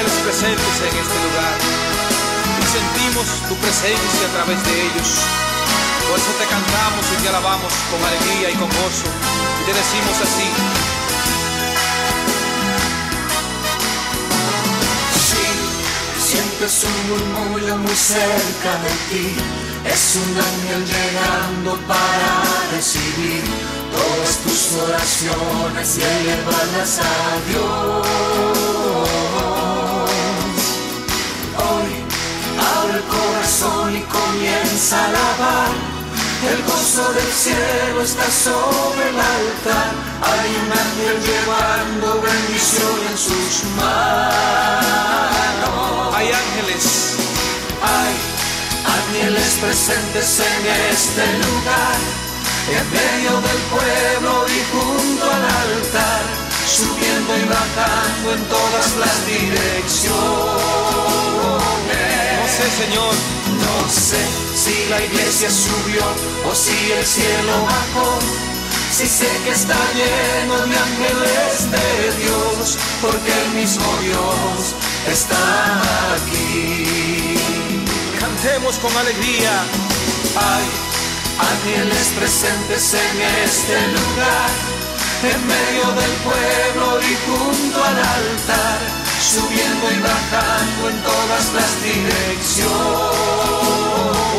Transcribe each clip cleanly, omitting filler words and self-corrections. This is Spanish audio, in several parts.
ángeles presentes en este lugar y sentimos tu presencia a través de ellos. Por eso te cantamos y te alabamos con alegría y con gozo y te decimos así: sí, sientes un murmullo muy cerca de ti. Es un ángel llegando para recibir todas tus oraciones y elevarlas a Dios. Hoy abre el corazón y comienza a alabar. El gozo del cielo está sobre el altar. Hay un ángel llevando bendición en sus manos. hay ángeles, ángeles presentes en este lugar, en medio del pueblo y junto al altar, subiendo y bajando en todas las direcciones. no sé, Señor, No sé si la iglesia subió o si el cielo bajó. Si sé que está lleno de ángeles de Dios, porque el mismo Dios está aquí. cantemos con alegría. Hay ángeles presentes en este lugar, en medio del pueblo y junto al altar, subiendo y bajando en todas las direcciones.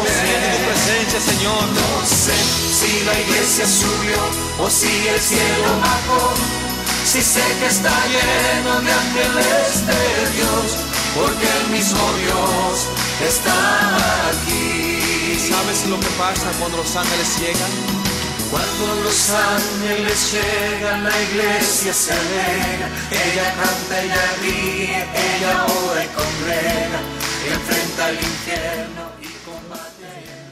Siente tu presencia, Señor. No sé si la iglesia subió o si el cielo bajó. Si sé que está lleno de ángeles de Dios, porque el mismo Dios está aquí. ¿Sabes lo que pasa cuando los ángeles llegan? Cuando los ángeles llegan, la iglesia se alegra. Ella canta, ella ríe, ella ora y congrega, enfrenta el infierno y combate.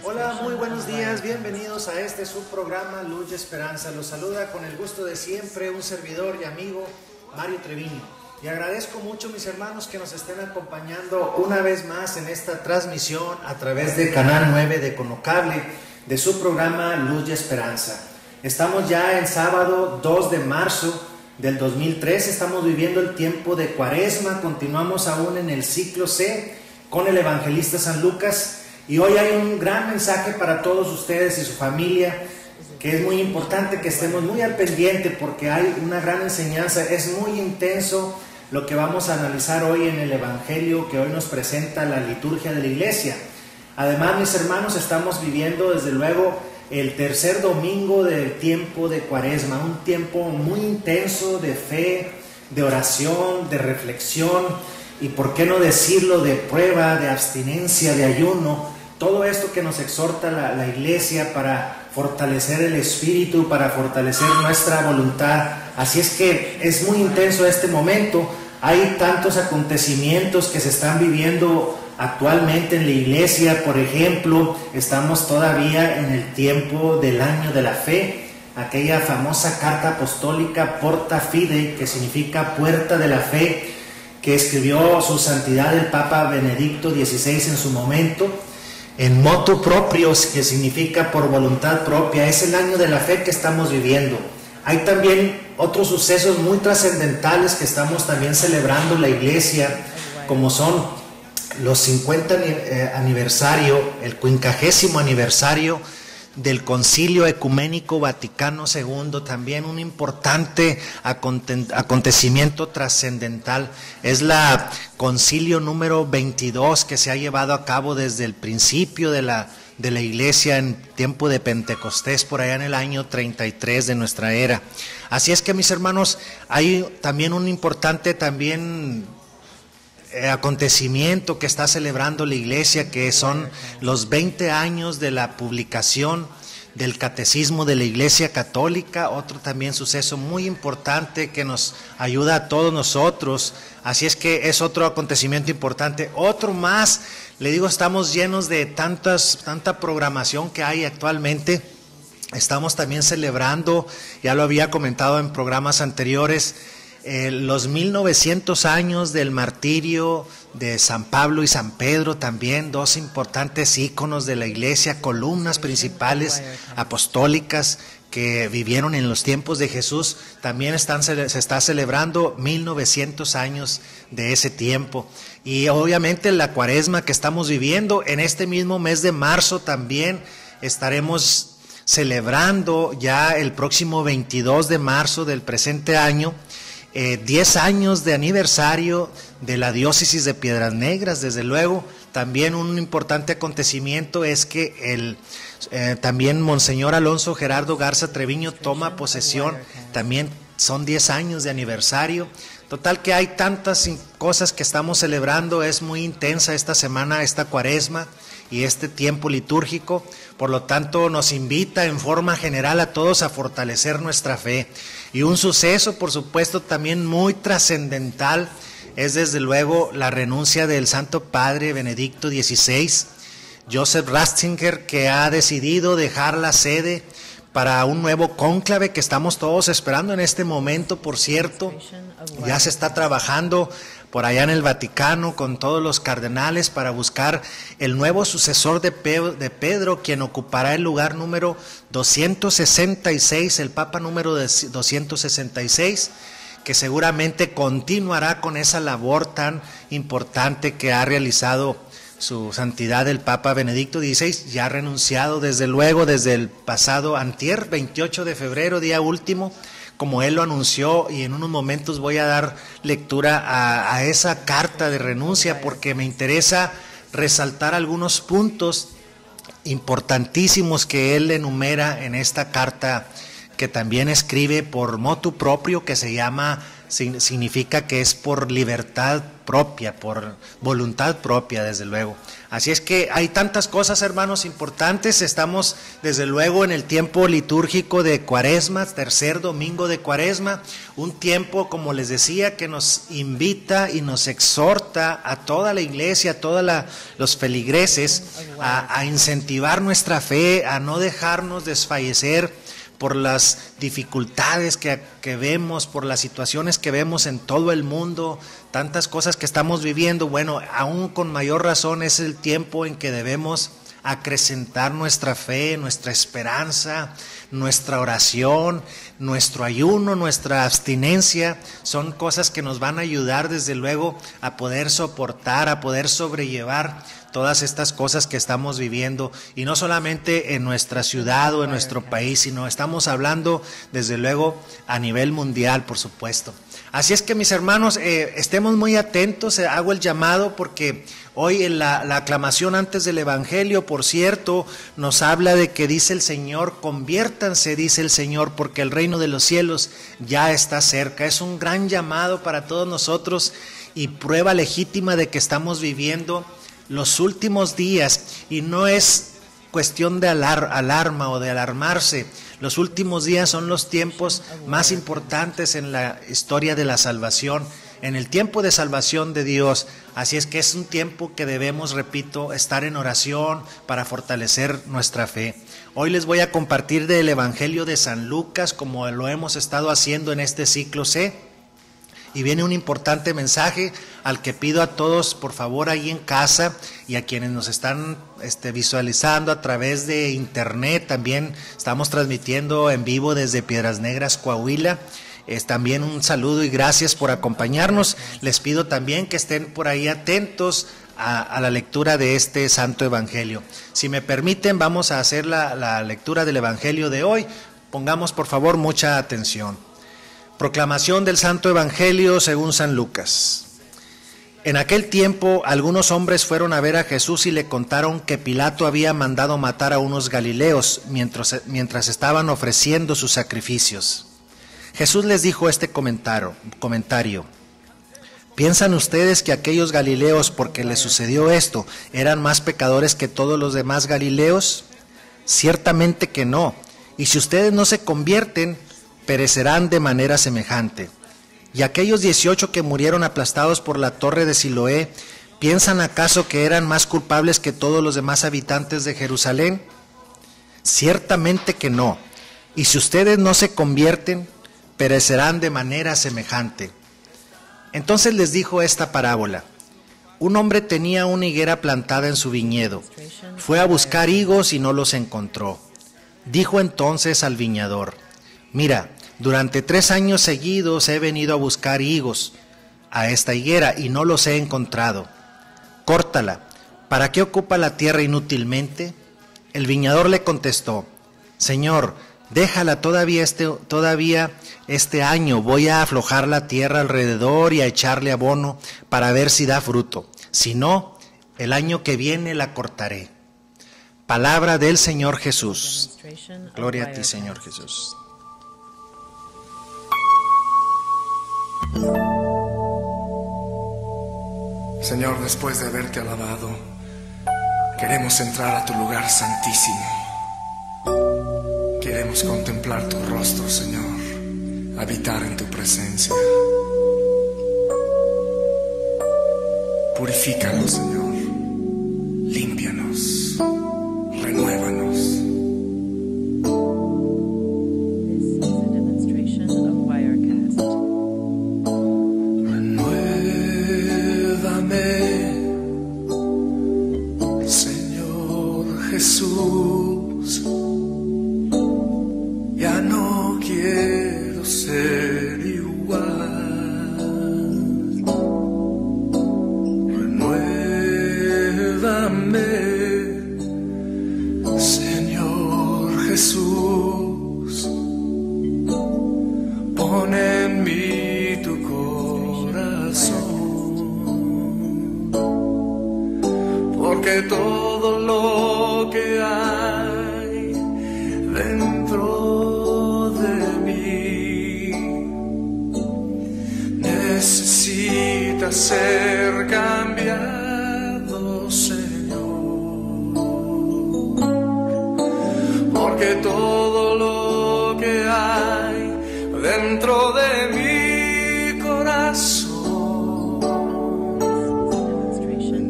Hola, muy buenos días, bienvenidos a este subprograma Luz y Esperanza. Los saluda con el gusto de siempre un servidor y amigo, Mario Treviño. Y agradezco mucho, mis hermanos, que nos estén acompañando una vez más en esta transmisión a través de Canal 9 de Conocable, de su programa Luz y Esperanza. Estamos ya en sábado 2 de marzo del 2013, estamos viviendo el tiempo de Cuaresma, continuamos aún en el ciclo C con el evangelista San Lucas, y hoy hay un gran mensaje para todos ustedes y su familia, que es muy importante que estemos muy al pendiente porque hay una gran enseñanza. Es muy intenso lo que vamos a analizar hoy en el evangelio que hoy nos presenta la liturgia de la iglesia. Además, mis hermanos, estamos viviendo desde luego el tercer domingo del tiempo de Cuaresma, un tiempo muy intenso de fe, de oración, de reflexión y, por qué no decirlo, de prueba, de abstinencia, de ayuno. Todo esto que nos exhorta la iglesia para fortalecer el espíritu, para fortalecer nuestra voluntad. Así es que es muy intenso este momento. Hay tantos acontecimientos que se están viviendo actualmente en la iglesia. Por ejemplo, estamos todavía en el tiempo del año de la fe, aquella famosa carta apostólica Porta Fidei, que significa puerta de la fe, que escribió su santidad el Papa Benedicto XVI en su momento. En motu proprio, que significa por voluntad propia. Es el año de la fe que estamos viviendo. Hay también otros sucesos muy trascendentales que estamos también celebrando la iglesia, como son los 50 aniversario, el 50º aniversario del Concilio Ecuménico Vaticano II, también un importante acontecimiento trascendental. Es la concilio número 22 que se ha llevado a cabo desde el principio de la iglesia en tiempo de Pentecostés, por allá en el año 33 de nuestra era. Así es que, mis hermanos, hay también un importante acontecimiento que está celebrando la iglesia, que son los 20 años de la publicación del Catecismo de la Iglesia Católica, otro también suceso muy importante que nos ayuda a todos nosotros. Así es que es otro acontecimiento importante. Otro más, le digo, estamos llenos de tanta programación que hay actualmente. Estamos también celebrando, ya lo había comentado en programas anteriores, los 1900 años del martirio de San Pablo y San Pedro, también dos importantes íconos de la iglesia, columnas principales apostólicas que vivieron en los tiempos de Jesús, también se está celebrando 1900 años de ese tiempo. Y obviamente la Cuaresma que estamos viviendo, en este mismo mes de marzo también estaremos celebrando ya el próximo 22 de marzo del presente año, 10 años de aniversario de la diócesis de Piedras Negras. Desde luego, también un importante acontecimiento es que también Monseñor Alonso Gerardo Garza Treviño toma posesión, también son 10 años de aniversario. Total que hay tantas cosas que estamos celebrando, es muy intensa esta semana, esta Cuaresma y este tiempo litúrgico, por lo tanto nos invita en forma general a todos a fortalecer nuestra fe. Y un suceso, por supuesto, también muy trascendental es desde luego la renuncia del Santo Padre Benedicto XVI, Joseph Ratzinger, que ha decidido dejar la sede para un nuevo cónclave que estamos todos esperando en este momento. Por cierto, ya se está trabajando por allá en el Vaticano con todos los cardenales para buscar el nuevo sucesor de Pedro, quien ocupará el lugar número 266, el Papa número 266, que seguramente continuará con esa labor tan importante que ha realizado su santidad el Papa Benedicto XVI. Ya ha renunciado desde luego desde el pasado antier, 28 de febrero, día último, como él lo anunció, y en unos momentos voy a dar lectura a esa carta de renuncia, porque me interesa resaltar algunos puntos importantísimos que él enumera en esta carta, que también escribe por motu propio, que se llama, significa que es por libertad propia, por voluntad propia, desde luego. Así es que hay tantas cosas, hermanos, importantes. Estamos desde luego en el tiempo litúrgico de Cuaresma, tercer domingo de Cuaresma, un tiempo, como les decía, que nos invita y nos exhorta a toda la iglesia, a todos los feligreses, a incentivar nuestra fe, a no dejarnos desfallecer por las dificultades que vemos, por las situaciones que vemos en todo el mundo, tantas cosas que estamos viviendo. Bueno, aún con mayor razón es el tiempo en que debemos acrecentar nuestra fe, nuestra esperanza, nuestra oración, nuestro ayuno, nuestra abstinencia. Son cosas que nos van a ayudar desde luego a poder soportar, a poder sobrellevar todas estas cosas que estamos viviendo, y no solamente en nuestra ciudad o en nuestro país, sino estamos hablando desde luego a nivel mundial, por supuesto. Así es que, mis hermanos, estemos muy atentos. Hago el llamado porque hoy en la aclamación antes del Evangelio, por cierto, nos habla de que dice el Señor: conviértanse, dice el Señor, porque el reino de los cielos ya está cerca. Es un gran llamado para todos nosotros y prueba legítima de que estamos viviendo los últimos días, y no es cuestión de alarma o de alarmarse. Los últimos días son los tiempos más importantes en la historia de la salvación, en el tiempo de salvación de Dios. Así es que es un tiempo que debemos, repito, estar en oración para fortalecer nuestra fe. Hoy les voy a compartir del Evangelio de San Lucas, como lo hemos estado haciendo en este ciclo C. Y viene un importante mensaje al que pido a todos, por favor, ahí en casa, y a quienes nos están visualizando a través de internet. También estamos transmitiendo en vivo desde Piedras Negras, Coahuila. También un saludo y gracias por acompañarnos. Les pido también que estén por ahí atentos a la lectura de este Santo Evangelio. Si me permiten, vamos a hacer la lectura del Evangelio de hoy. Pongamos, por favor, mucha atención. Proclamación del Santo Evangelio según San Lucas. En aquel tiempo, algunos hombres fueron a ver a Jesús y le contaron que Pilato había mandado matar a unos galileos mientras estaban ofreciendo sus sacrificios. Jesús les dijo este comentario: ¿piensan ustedes que aquellos galileos, porque les sucedió esto, eran más pecadores que todos los demás galileos? Ciertamente que no. Y si ustedes no se convierten, perecerán de manera semejante. ¿Y aquellos 18 que murieron aplastados por la torre de Siloé, piensan acaso que eran más culpables que todos los demás habitantes de Jerusalén? Ciertamente que no. Y si ustedes no se convierten, perecerán de manera semejante. Entonces les dijo esta parábola: un hombre tenía una higuera plantada en su viñedo. Fue a buscar higos y no los encontró. Dijo entonces al viñador: mira, durante 3 años seguidos he venido a buscar higos a esta higuera y no los he encontrado. Córtala. ¿Para qué ocupa la tierra inútilmente? El viñador le contestó: Señor, déjala todavía este año. Voy a aflojar la tierra alrededor y a echarle abono para ver si da fruto. Si no, el año que viene la cortaré. Palabra del Señor Jesús. Gloria a ti, Señor Jesús. Señor, después de haberte alabado, queremos entrar a tu lugar santísimo. Queremos contemplar tu rostro, Señor, habitar en tu presencia. Purifícanos, Señor, límpianos, renuévanos. Jesús, ya no quiero ser igual. Renuévame, Señor Jesús, pon en mí tu corazón, porque todo lo que hay dentro de mí necesita ser cambiado, Señor, porque todo lo que hay dentro de mi corazón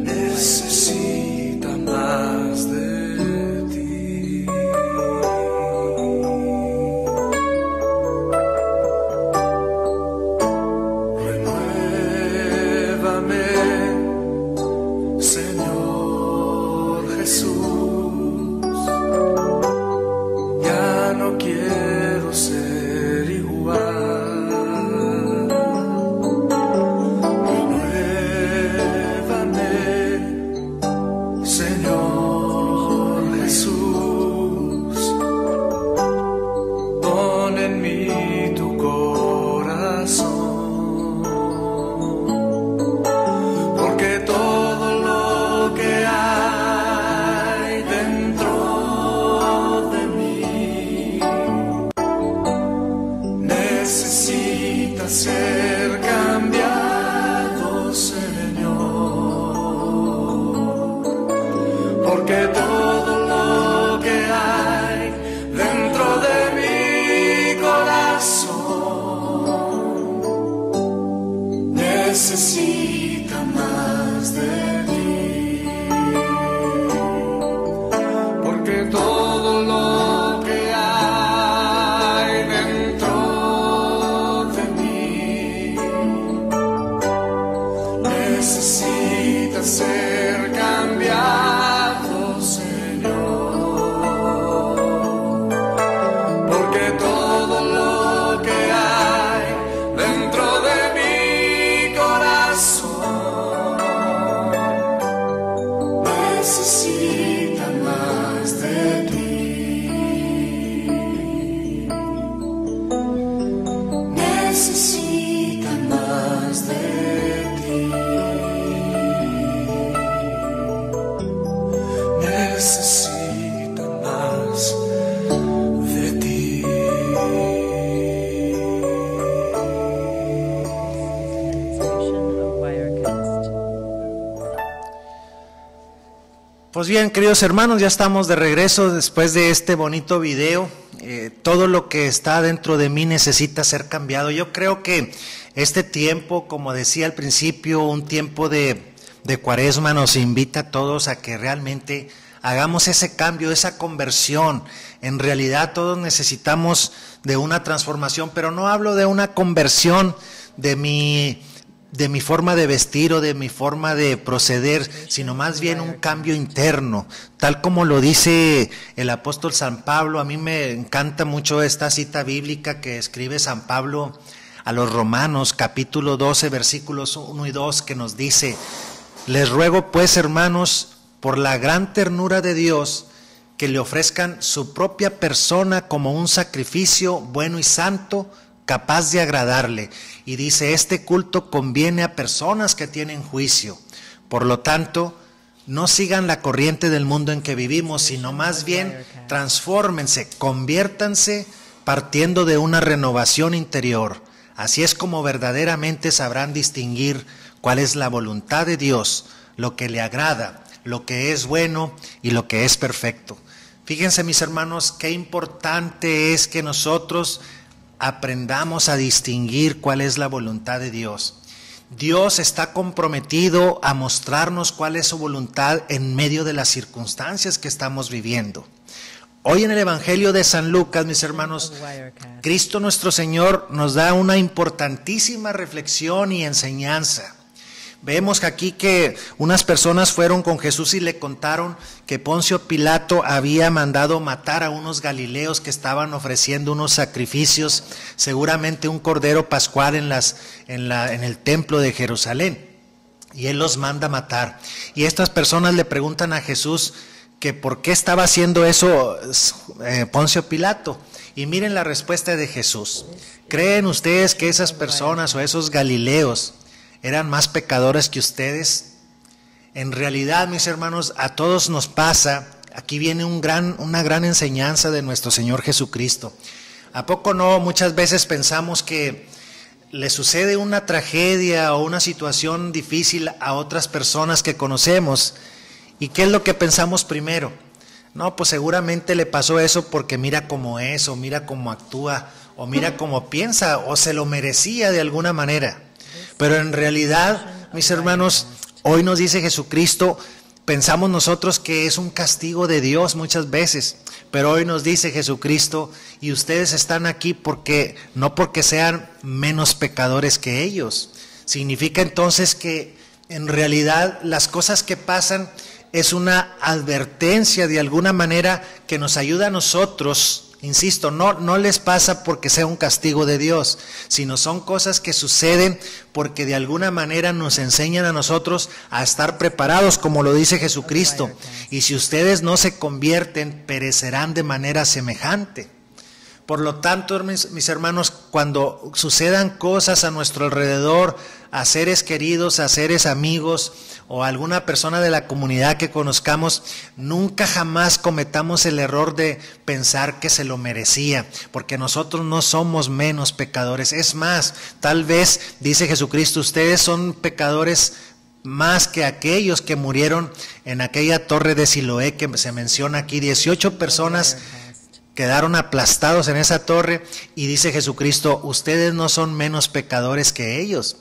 necesita más de ti. Renuévame, Señor Jesús, ya no quiero ser igual. Señor Jesús, pon en mí tu corazón, porque todo lo que hay dentro de mí necesita ser cambiado, Señor, porque todo lo que hay dentro de mi corazón necesita más de ti, porque todo lo que hay dentro de mí necesita ser cambiado, Señor, porque todo lo que hay dentro de mi corazón necesita más de ti, necesita más de ti. Necesita más de ti. Pues bien, queridos hermanos, ya estamos de regreso después de este bonito video. Todo lo que está dentro de mí necesita ser cambiado. Yo creo que este tiempo, como decía al principio, un tiempo de Cuaresma nos invita a todos a que realmente hagamos ese cambio, esa conversión. En realidad todos necesitamos de una transformación, pero no hablo de una conversión de de mi forma de vestir o de mi forma de proceder, sino más bien un cambio interno, tal como lo dice el apóstol San Pablo. A mí me encanta mucho esta cita bíblica que escribe San Pablo a los Romanos, capítulo 12, versículos 1 y 2, que nos dice: les ruego pues, hermanos, por la gran ternura de Dios, que le ofrezcan su propia persona como un sacrificio bueno y santo, capaz de agradarle. Y dice, este culto conviene a personas que tienen juicio. Por lo tanto, no sigan la corriente del mundo en que vivimos, sino más bien transfórmense, conviértanse partiendo de una renovación interior. Así es como verdaderamente sabrán distinguir cuál es la voluntad de Dios, lo que le agrada, lo que es bueno y lo que es perfecto. Fíjense, mis hermanos, qué importante es que nosotros aprendamos a distinguir cuál es la voluntad de Dios. Dios está comprometido a mostrarnos cuál es su voluntad en medio de las circunstancias que estamos viviendo. Hoy en el Evangelio de San Lucas, mis hermanos, Cristo nuestro Señor nos da una importantísima reflexión y enseñanza. Vemos aquí que unas personas fueron con Jesús y le contaron que Poncio Pilato había mandado matar a unos galileos que estaban ofreciendo unos sacrificios, seguramente un cordero pascual en el templo de Jerusalén. Y él los manda matar. Y estas personas le preguntan a Jesús que por qué estaba haciendo eso Poncio Pilato. Y miren la respuesta de Jesús. ¿Creen ustedes que esas personas o esos galileos eran más pecadores que ustedes? En realidad, mis hermanos, a todos nos pasa. Aquí viene una gran enseñanza de nuestro Señor Jesucristo. ¿A poco no? Muchas veces pensamos que le sucede una tragedia o una situación difícil a otras personas que conocemos. ¿Y qué es lo que pensamos primero? No, pues seguramente le pasó eso porque mira cómo es, o mira cómo actúa, o mira cómo piensa, o se lo merecía de alguna manera. Pero en realidad, mis hermanos, hoy nos dice Jesucristo, pensamos nosotros que es un castigo de Dios muchas veces, pero hoy nos dice Jesucristo, y ustedes están aquí no porque sean menos pecadores que ellos. Significa entonces que en realidad las cosas que pasan es una advertencia de alguna manera que nos ayuda a nosotros. Insisto, no les pasa porque sea un castigo de Dios, sino son cosas que suceden porque de alguna manera nos enseñan a nosotros a estar preparados, como lo dice Jesucristo. Y si ustedes no se convierten, perecerán de manera semejante. Por lo tanto, mis hermanos, cuando sucedan cosas a nuestro alrededor, a seres queridos, a seres amigos o a alguna persona de la comunidad que conozcamos, nunca jamás cometamos el error de pensar que se lo merecía, porque nosotros no somos menos pecadores. Es más, tal vez, dice Jesucristo, ustedes son pecadores más que aquellos que murieron en aquella torre de Siloé que se menciona aquí. 18 personas quedaron aplastados en esa torre y dice Jesucristo, ustedes no son menos pecadores que ellos.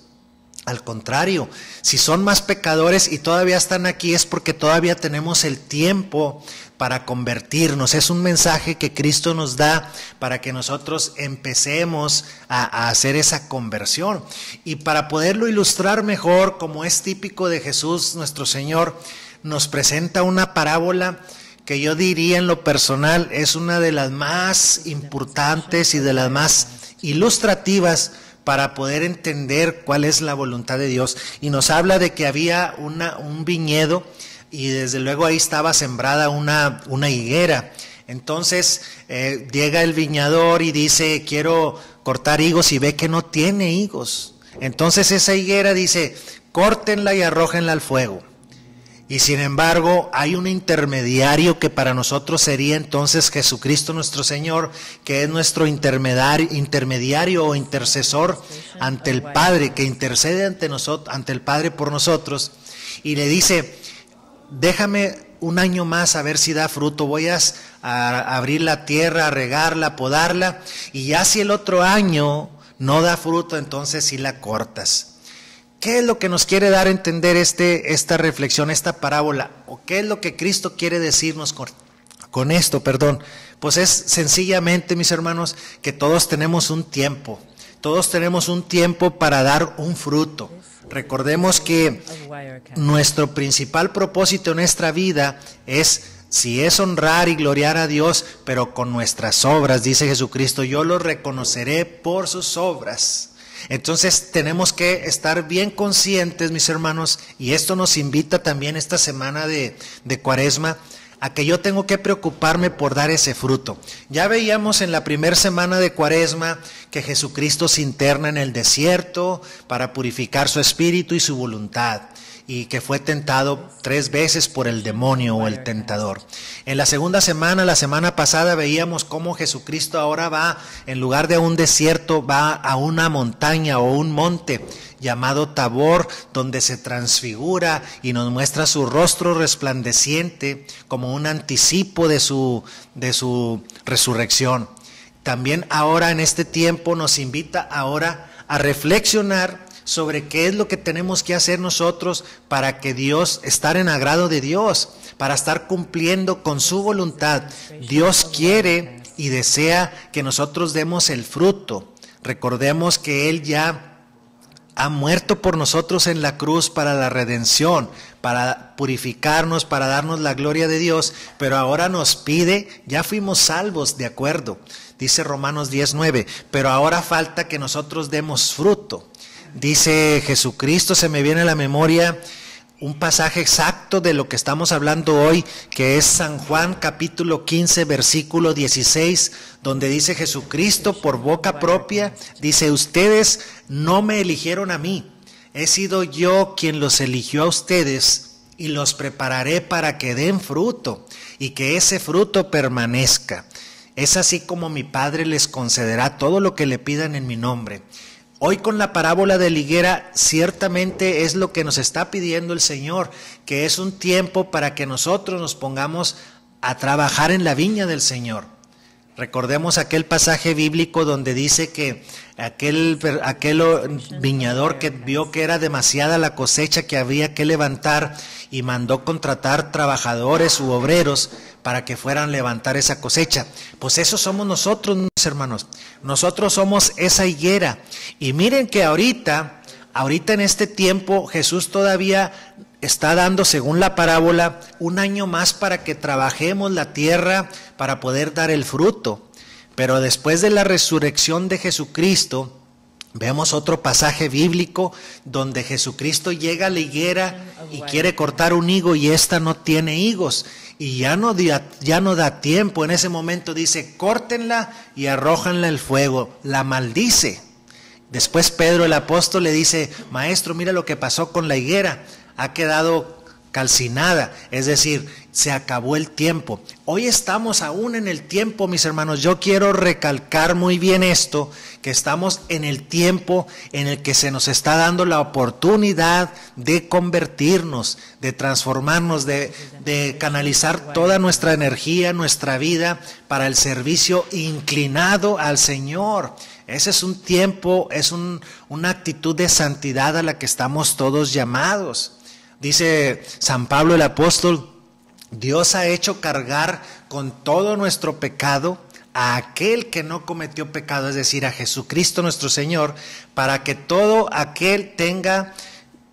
Al contrario, si son más pecadores y todavía están aquí es porque todavía tenemos el tiempo para convertirnos. Es un mensaje que Cristo nos da para que nosotros empecemos a hacer esa conversión. Y para poderlo ilustrar mejor, como es típico de Jesús, nuestro Señor nos presenta una parábola que yo diría en lo personal es una de las más importantes y de las más ilustrativas para poder entender cuál es la voluntad de Dios. Y nos habla de que había un viñedo y desde luego ahí estaba sembrada una higuera. Entonces llega el viñador y dice, quiero cortar higos, y ve que no tiene higos. Entonces esa higuera dice, córtenla y arrójenla al fuego. Y sin embargo hay un intermediario que para nosotros sería entonces Jesucristo nuestro Señor, que es nuestro intermediario o intercesor ante el Padre, que intercede ante el Padre por nosotros, y le dice, déjame un año más a ver si da fruto, voy a abrir la tierra, a regarla, a podarla, y ya si el otro año no da fruto, entonces sí la cortas. ¿Qué es lo que nos quiere dar a entender esta reflexión, esta parábola? ¿O qué es lo que Cristo quiere decirnos con esto? Pues es sencillamente, mis hermanos, que todos tenemos un tiempo. Todos tenemos un tiempo para dar un fruto. Recordemos que nuestro principal propósito en nuestra vida es honrar y gloriar a Dios, pero con nuestras obras. Dice Jesucristo, yo los reconoceré por sus obras. Entonces tenemos que estar bien conscientes, mis hermanos, y esto nos invita también esta semana de Cuaresma, a que yo tengo que preocuparme por dar ese fruto. Ya veíamos en la primera semana de Cuaresma que Jesucristo se interna en el desierto para purificar su espíritu y su voluntad, y que fue tentado 3 veces por el demonio o el tentador. En la segunda semana, la semana pasada, veíamos cómo Jesucristo ahora va, en lugar de un desierto, va a una montaña o un monte llamado Tabor, donde se transfigura y nos muestra su rostro resplandeciente como un anticipo de su resurrección. También ahora en este tiempo nos invita ahora a reflexionar sobre qué es lo que tenemos que hacer nosotros para que estar en agrado de Dios, para estar cumpliendo con su voluntad. Dios quiere y desea que nosotros demos el fruto. Recordemos que Él ya ha muerto por nosotros en la cruz para la redención, para purificarnos, para darnos la gloria de Dios, pero ahora nos pide, ya fuimos salvos, de acuerdo, dice Romanos 10:9, pero ahora falta que nosotros demos fruto. Dice Jesucristo, se me viene a la memoria un pasaje exacto de lo que estamos hablando hoy, que es San Juan capítulo 15 versículo 16, donde dice Jesucristo por boca propia, dice, ustedes no me eligieron a mí, he sido yo quien los eligió a ustedes y los prepararé para que den fruto y que ese fruto permanezca. Es así como mi Padre les concederá todo lo que le pidan en mi nombre. Hoy con la parábola de la higuera ciertamente es lo que nos está pidiendo el Señor, que es un tiempo para que nosotros nos pongamos a trabajar en la viña del Señor. Recordemos aquel pasaje bíblico donde dice que aquel viñador que vio que era demasiada la cosecha que había que levantar y mandó contratar trabajadores u obreros para que fueran a levantar esa cosecha. Pues eso somos nosotros, mis hermanos. Nosotros somos esa higuera. Y miren que ahorita en este tiempo Jesús todavía está dando, según la parábola, 1 año más para que trabajemos la tierra para poder dar el fruto. Pero después de la resurrección de Jesucristo, vemos otro pasaje bíblico donde Jesucristo llega a la higuera y quiere cortar un higo y esta no tiene higos. Y ya no da tiempo. En ese momento dice, córtenla y arrójanla al fuego. La maldice. Después Pedro el apóstol le dice, maestro, mira lo que pasó con la higuera. Ha quedado calcinada, es decir, se acabó el tiempo. Hoy estamos aún en el tiempo, mis hermanos. Yo quiero recalcar muy bien esto, que estamos en el tiempo en el que se nos está dando la oportunidad de convertirnos, de transformarnos, de canalizar toda nuestra energía, nuestra vida para el servicio inclinado al Señor. Ese es un tiempo, es una actitud de santidad a la que estamos todos llamados. Dice San Pablo el apóstol, Dios ha hecho cargar con todo nuestro pecado a aquel que no cometió pecado, es decir, a Jesucristo nuestro Señor, para que todo aquel tenga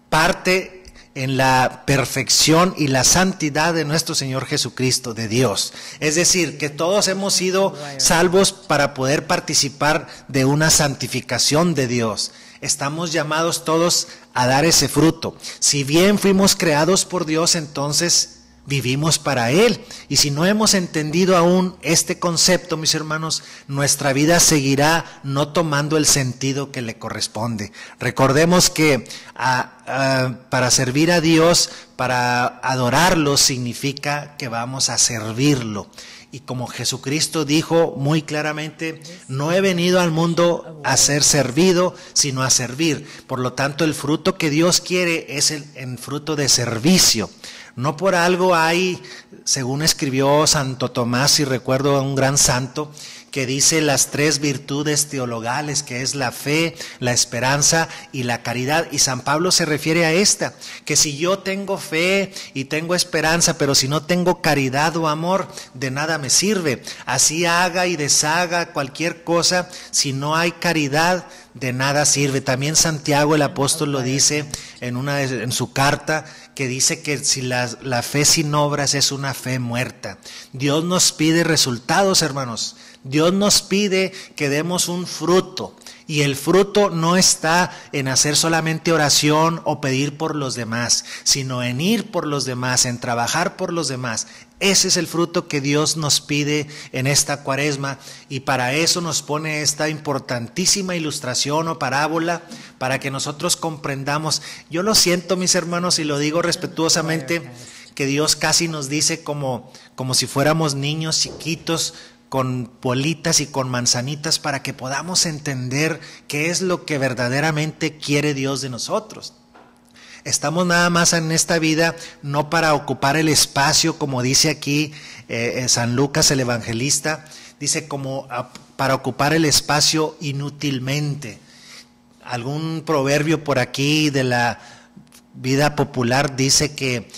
parte en la perfección y la santidad de nuestro Señor Jesucristo, de Dios. Es decir, que todos hemos sido salvos para poder participar de una santificación de Dios. Estamos llamados todos a dar ese fruto. Si bien fuimos creados por Dios, entonces vivimos para Él. Y si no hemos entendido aún este concepto, mis hermanos, nuestra vida seguirá no tomando el sentido que le corresponde. Recordemos que para servir a Dios, para adorarlo, significa que vamos a servirlo. Y como Jesucristo dijo muy claramente, no he venido al mundo a ser servido, sino a servir. Por lo tanto, el fruto que Dios quiere es el fruto de servicio. No por algo hay, según escribió Santo Tomás, y recuerdo a un gran santo, que dice las 3 virtudes teologales, que es la fe, la esperanza y la caridad. Y San Pablo se refiere a esta, que si yo tengo fe y tengo esperanza, pero si no tengo caridad o amor, de nada me sirve. Así haga y deshaga cualquier cosa, si no hay caridad, de nada sirve. También Santiago el apóstol lo dice en su carta, que dice que si la fe sin obras es una fe muerta. Dios nos pide resultados, hermanos. Dios nos pide que demos un fruto. Y el fruto no está en hacer solamente oración o pedir por los demás, sino en ir por los demás, en trabajar por los demás. Ese es el fruto que Dios nos pide en esta Cuaresma, y para eso nos pone esta importantísima ilustración o parábola, para que nosotros comprendamos. Yo lo siento, mis hermanos, y lo digo respetuosamente, que Dios casi nos dice como si fuéramos niños chiquitos, con bolitas y con manzanitas, para que podamos entender qué es lo que verdaderamente quiere Dios de nosotros. Estamos nada más en esta vida no para ocupar el espacio, como dice aquí San Lucas el evangelista, dice como para ocupar el espacio inútilmente. Algún proverbio por aquí de la vida popular dice que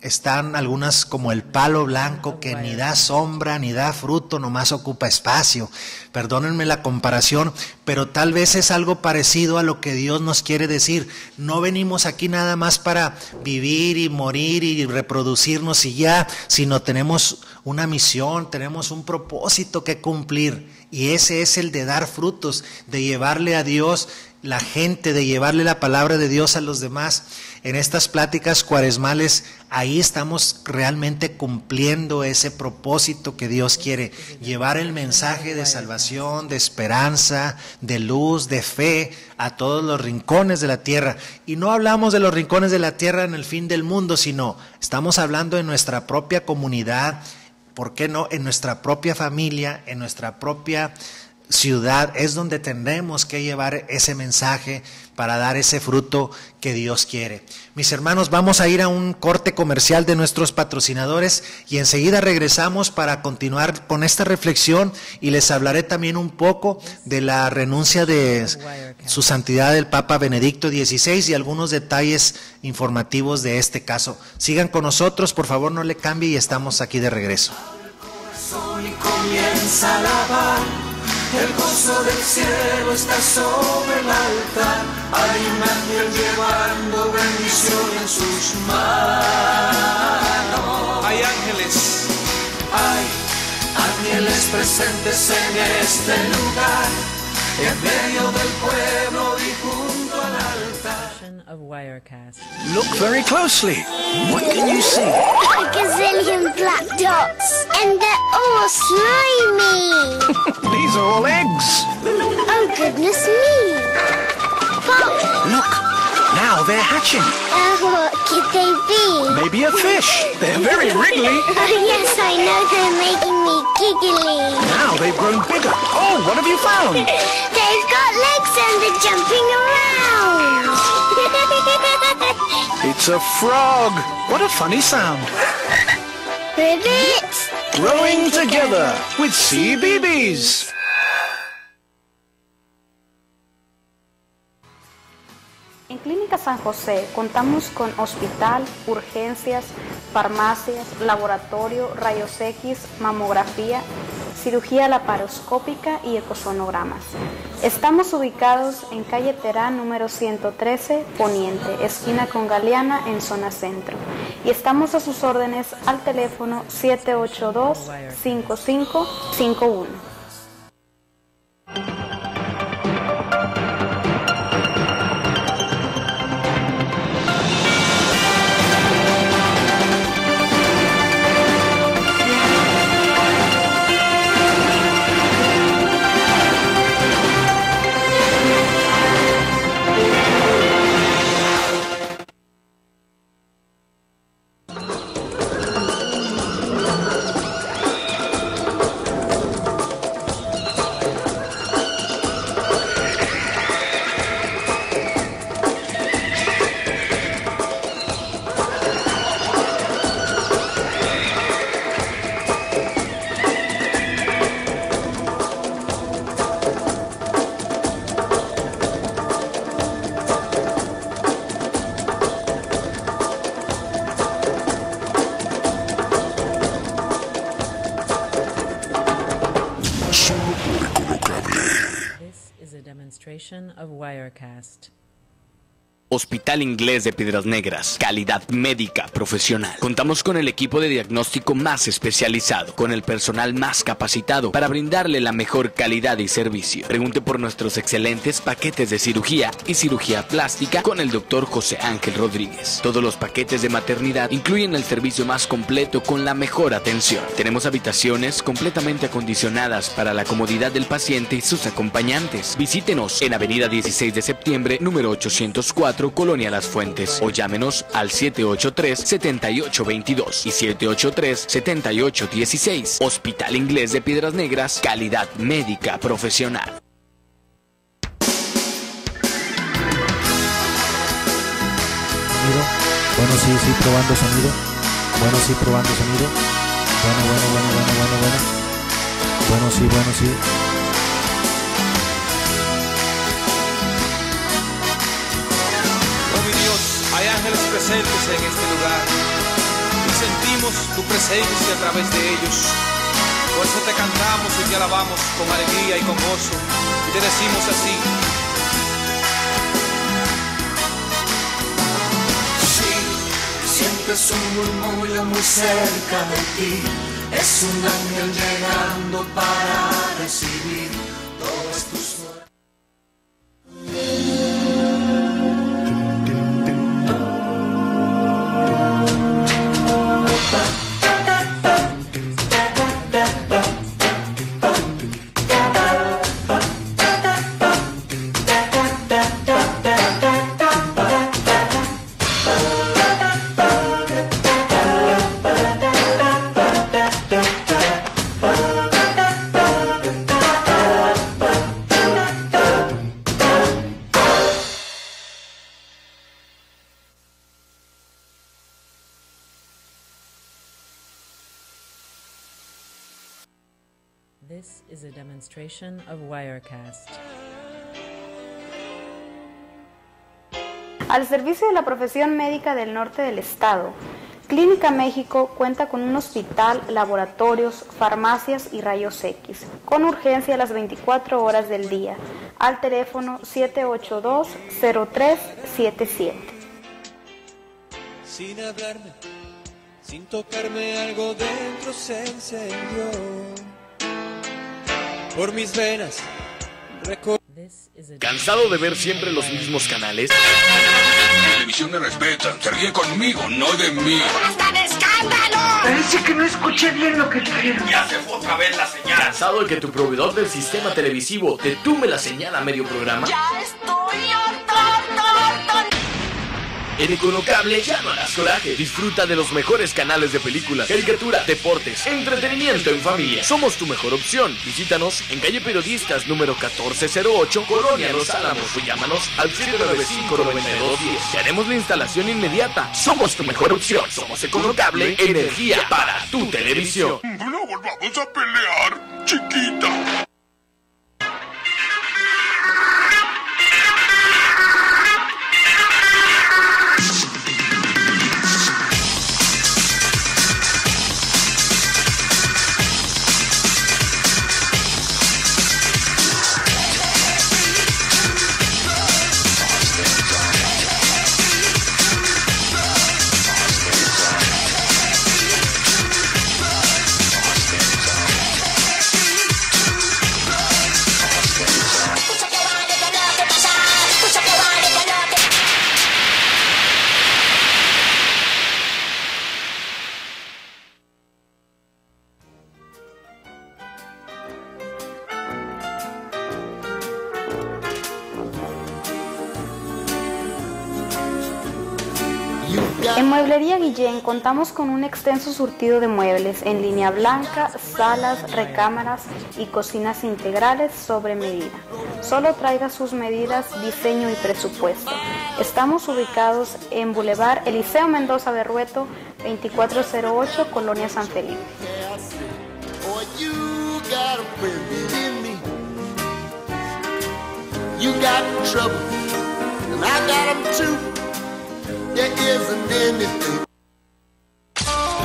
están algunas como el palo blanco, que ni da sombra ni da fruto, nomás ocupa espacio. Perdónenme la comparación, pero tal vez es algo parecido a lo que Dios nos quiere decir. No venimos aquí nada más para vivir y morir y reproducirnos y ya, sino tenemos una misión, tenemos un propósito que cumplir, y ese es el de dar frutos, de llevarle a Dios la gente, de llevarle la palabra de Dios a los demás. En estas pláticas cuaresmales, ahí estamos realmente cumpliendo ese propósito que Dios quiere, llevar el mensaje de salvación, de esperanza, de luz, de fe a todos los rincones de la tierra. Y no hablamos de los rincones de la tierra en el fin del mundo, sino estamos hablando de nuestra propia comunidad, ¿por qué no? En nuestra propia familia, en nuestra propia ciudad, es donde tendremos que llevar ese mensaje para dar ese fruto que Dios quiere. Mis hermanos, vamos a ir a un corte comercial de nuestros patrocinadores y enseguida regresamos para continuar con esta reflexión, y les hablaré también un poco de la renuncia de su santidad el Papa Benedicto XVI y algunos detalles informativos de este caso. Sigan con nosotros, por favor, no le cambie, y estamos aquí de regreso. Y comienza a alabar. El gozo del cielo está sobre el altar. Hay un ángel llevando bendición en sus manos. Hay ángeles. Hay ángeles presentes en este lugar, en medio del pueblo y junto al altar. Of Wirecast. Look very closely. What can you see? A gazillion black dots, and they're all slimy. These are all eggs. Oh, goodness me. Pop. Look, now they're hatching. What could they be? Maybe a fish. They're very wriggly. Oh, yes, I know, they're making me giggly. Now they've grown bigger. Oh, what have you found? They've got legs and they're jumping around. It's a frog. What a funny sound. Ribbit. Growing together with CBeebies. En Clínica San José contamos con hospital, urgencias, farmacias, laboratorio, rayos X, mamografía, cirugía laparoscópica y ecosonogramas. Estamos ubicados en calle Terán número 113, Poniente, esquina con Galeana, en zona centro. Y estamos a sus órdenes al teléfono 782-5551. demonstration of Wirecast. Hospital Inglés de Piedras Negras, calidad médica profesional. Contamos con el equipo de diagnóstico más especializado, con el personal más capacitado para brindarle la mejor calidad y servicio. Pregunte por nuestros excelentes paquetes de cirugía y cirugía plástica con el Dr. José Ángel Rodríguez. Todos los paquetes de maternidad incluyen el servicio más completo con la mejor atención. Tenemos habitaciones completamente acondicionadas para la comodidad del paciente y sus acompañantes. Visítenos en Avenida 16 de Septiembre, número 804, Colonia Las Fuentes, o llámenos al 783-7822 y 783-7816. Hospital Inglés de Piedras Negras, calidad médica profesional. Bueno, sí, probando sonido. Bueno, sí, probando sonido. Bueno. Bueno, sí. Hay ángeles presentes en este lugar y sentimos tu presencia a través de ellos. Por eso te cantamos y te alabamos con alegría y con gozo y te decimos así: sí, sientes un murmullo muy cerca de ti. Es un ángel llegando para recibir todas tus This is a demonstration of Wirecast. Al servicio de la profesión médica del norte del estado, Clínica México cuenta con un hospital, laboratorios, farmacias y rayos X, con urgencia a las 24 horas del día, al teléfono 782-0377. Sin hablarme, sin tocarme, algo dentro se encendió. Por mis venas ¿Cansado de ver siempre los mismos canales? En televisión me respetan, se ríen conmigo, no de mí. ¡Basta de escándalo! Parece que no escuché bien lo que dijeron. Ya se fue otra vez la señal. ¿Cansado de que tu proveedor del sistema televisivo te tumbe la señal a medio programa? ¡Ya estoy harto! En Econocable ya no harás coraje. Disfruta de los mejores canales de películas, caricatura, deportes, entretenimiento en familia. Somos tu mejor opción. Visítanos en calle Periodistas número 1408, Colonia Los Álamos, o llámanos al 795-9210. Te haremos la instalación inmediata. Somos tu mejor opción. Somos Econocable, energía para tu televisión. No volvamos a pelear, chiquita. En Mueblería Guillén contamos con un extenso surtido de muebles en línea blanca, salas, recámaras y cocinas integrales sobre medida. Solo traiga sus medidas, diseño y presupuesto. Estamos ubicados en Boulevard Eliseo Mendoza Berrueto, 2408, Colonia San Felipe.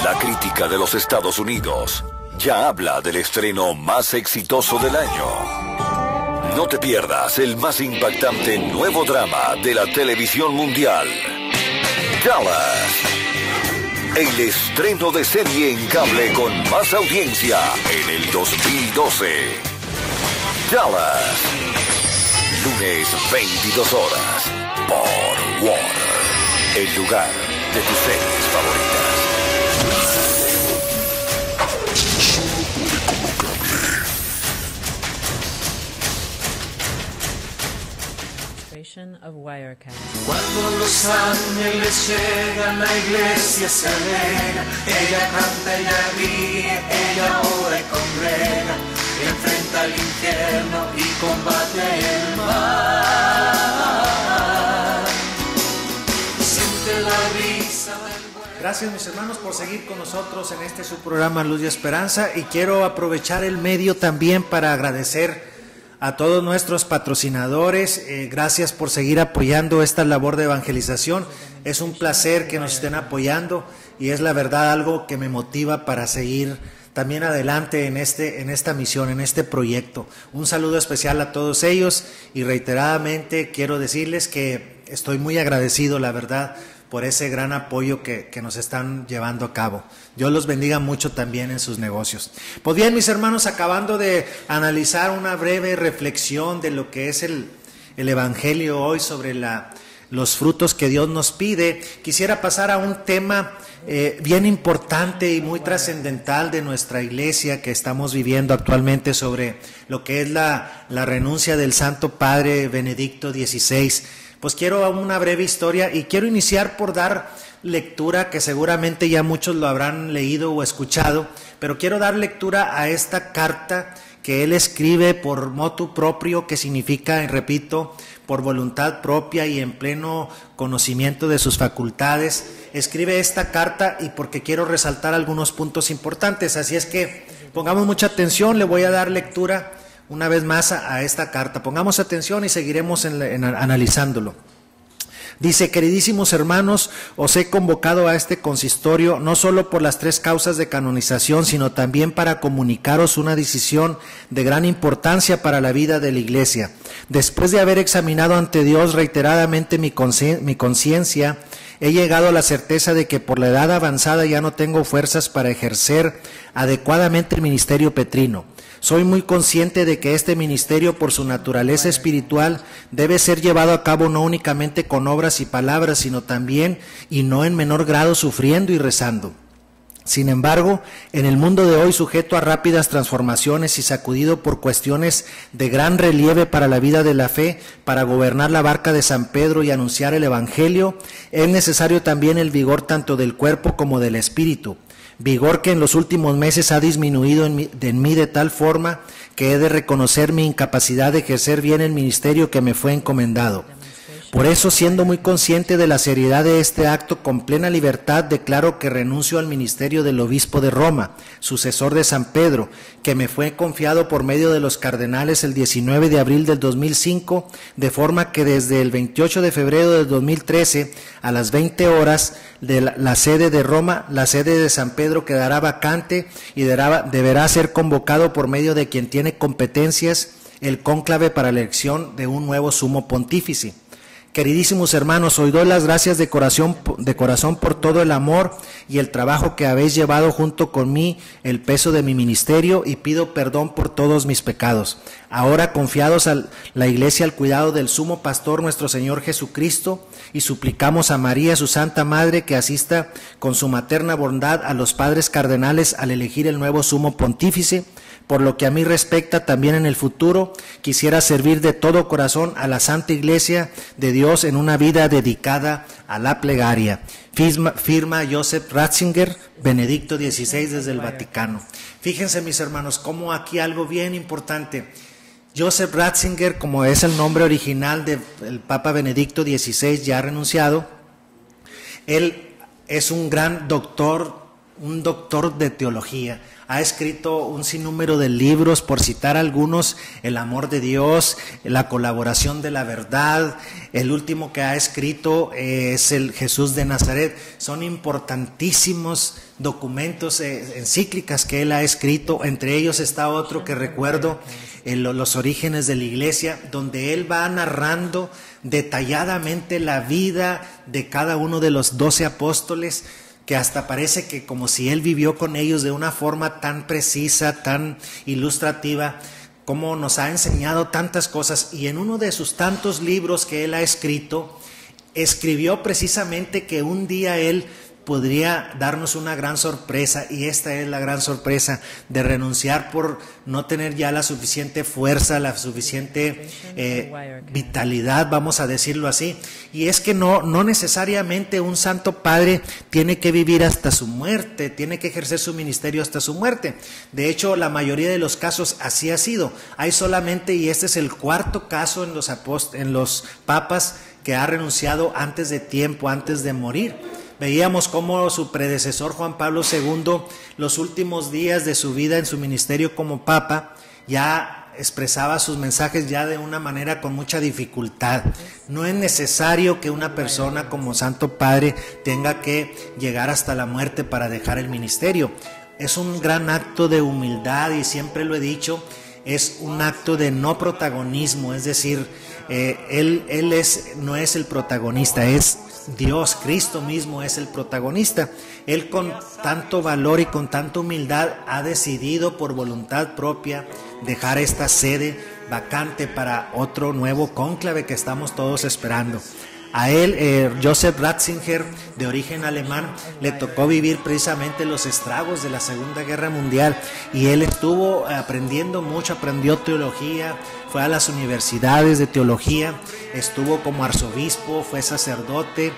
La crítica de los Estados Unidos ya habla del estreno más exitoso del año. No te pierdas el más impactante nuevo drama de la televisión mundial. Dallas. El estreno de serie en cable con más audiencia en el 2012. Dallas. Lunes 22 horas por Warner. El lugar de tus series favoritas. Of Wirecast. Cuando los ángeles llegan, la iglesia se alegra. Ella canta, ella ríe, ella ora y congrega. Enfrenta el infierno y combate el mal. Siente la brisa del buen... Gracias, mis hermanos, por seguir con nosotros en este su programa Luz y Esperanza, y quiero aprovechar el medio también para agradecer a todos nuestros patrocinadores. Gracias por seguir apoyando esta labor de evangelización. Es un placer que nos estén apoyando y es la verdad algo que me motiva para seguir también adelante en esta misión, en este proyecto. Un saludo especial a todos ellos y reiteradamente quiero decirles que estoy muy agradecido, la verdad, por ese gran apoyo que nos están llevando a cabo. Dios los bendiga mucho también en sus negocios. Pues bien, mis hermanos, acabando de analizar una breve reflexión de lo que es el Evangelio hoy sobre los frutos que Dios nos pide, quisiera pasar a un tema bien importante y muy trascendental de nuestra iglesia que estamos viviendo actualmente, sobre lo que es la renuncia del Santo Padre Benedicto XVI. Pues quiero una breve historia y quiero iniciar por dar lectura, que seguramente ya muchos lo habrán leído o escuchado, pero quiero dar lectura a esta carta que él escribe por motu proprio, que significa, y repito, por voluntad propia y en pleno conocimiento de sus facultades. Escribe esta carta y porque quiero resaltar algunos puntos importantes, así es que pongamos mucha atención. Le voy a dar lectura una vez más a esta carta. Pongamos atención y seguiremos analizándolo. Dice: queridísimos hermanos, os he convocado a este consistorio no solo por las 3 causas de canonización, sino también para comunicaros una decisión de gran importancia para la vida de la Iglesia. Después de haber examinado ante Dios reiteradamente mi conciencia, he llegado a la certeza de que por la edad avanzada ya no tengo fuerzas para ejercer adecuadamente el ministerio petrino. Soy muy consciente de que este ministerio, por su naturaleza espiritual, debe ser llevado a cabo no únicamente con obras y palabras, sino también, y no en menor grado, sufriendo y rezando. Sin embargo, en el mundo de hoy, sujeto a rápidas transformaciones y sacudido por cuestiones de gran relieve para la vida de la fe, para gobernar la barca de San Pedro y anunciar el Evangelio, es necesario también el vigor tanto del cuerpo como del espíritu. Vigor que en los últimos meses ha disminuido en mí de tal forma que he de reconocer mi incapacidad de ejercer bien el ministerio que me fue encomendado. Por eso, siendo muy consciente de la seriedad de este acto, con plena libertad declaro que renuncio al ministerio del obispo de Roma, sucesor de San Pedro, que me fue confiado por medio de los cardenales el 19 de abril del 2005, de forma que desde el 28 de febrero del 2013 a las 20 horas de la sede de Roma, la sede de San Pedro quedará vacante y deberá ser convocado por medio de quien tiene competencias el cónclave para la elección de un nuevo sumo pontífice. Queridísimos hermanos, os doy las gracias de corazón por todo el amor y el trabajo que habéis llevado junto con mí el peso de mi ministerio, y pido perdón por todos mis pecados. Ahora, confiados a la Iglesia al cuidado del sumo pastor nuestro Señor Jesucristo, y suplicamos a María, su Santa Madre, que asista con su materna bondad a los padres cardenales al elegir el nuevo sumo pontífice. Por lo que a mí respecta, también en el futuro quisiera servir de todo corazón a la Santa Iglesia de Dios en una vida dedicada a la plegaria. Firma Joseph Ratzinger, Benedicto XVI, desde el Vaticano. Fíjense, mis hermanos, como aquí algo bien importante. Joseph Ratzinger, como es el nombre original del Papa Benedicto XVI, ya renunciado, él es un gran doctor, un doctor de teología. ha escrito un sinnúmero de libros, por citar algunos: El amor de Dios, La colaboración de la verdad. El último que ha escrito es el Jesús de Nazaret. Son importantísimos documentos, encíclicas que él ha escrito. Entre ellos está otro que recuerdo, Los orígenes de la iglesia, donde él va narrando detalladamente la vida de cada uno de los 12 apóstoles, que hasta parece que como si él vivió con ellos de una forma tan precisa, tan ilustrativa, como nos ha enseñado tantas cosas. Y en uno de sus tantos libros que él ha escrito, escribió precisamente que un día él podría darnos una gran sorpresa, y esta es la gran sorpresa de renunciar por no tener ya la suficiente fuerza, la suficiente vitalidad, vamos a decirlo así. Y es que no necesariamente un santo padre tiene que vivir hasta su muerte, tiene que ejercer su ministerio hasta su muerte. De hecho, la mayoría de los casos así ha sido. Hay solamente, y este es el cuarto caso en los papas, que ha renunciado antes de tiempo, antes de morir. Veíamos cómo su predecesor Juan Pablo II, los últimos días de su vida en su ministerio como papa, ya expresaba sus mensajes ya de una manera con mucha dificultad. No es necesario que una persona como Santo Padre tenga que llegar hasta la muerte para dejar el ministerio. Es un gran acto de humildad, y siempre lo he dicho, es un acto de no protagonismo, es decir, él no es el protagonista, es Dios, Cristo mismo es el protagonista. Él, con tanto valor y con tanta humildad, ha decidido por voluntad propia dejar esta sede vacante para otro nuevo cónclave que estamos todos esperando. A él, Joseph Ratzinger, de origen alemán, le tocó vivir precisamente los estragos de la Segunda Guerra Mundial, y él estuvo aprendiendo mucho, aprendió teología, fue a las universidades de teología, estuvo como arzobispo, fue sacerdote,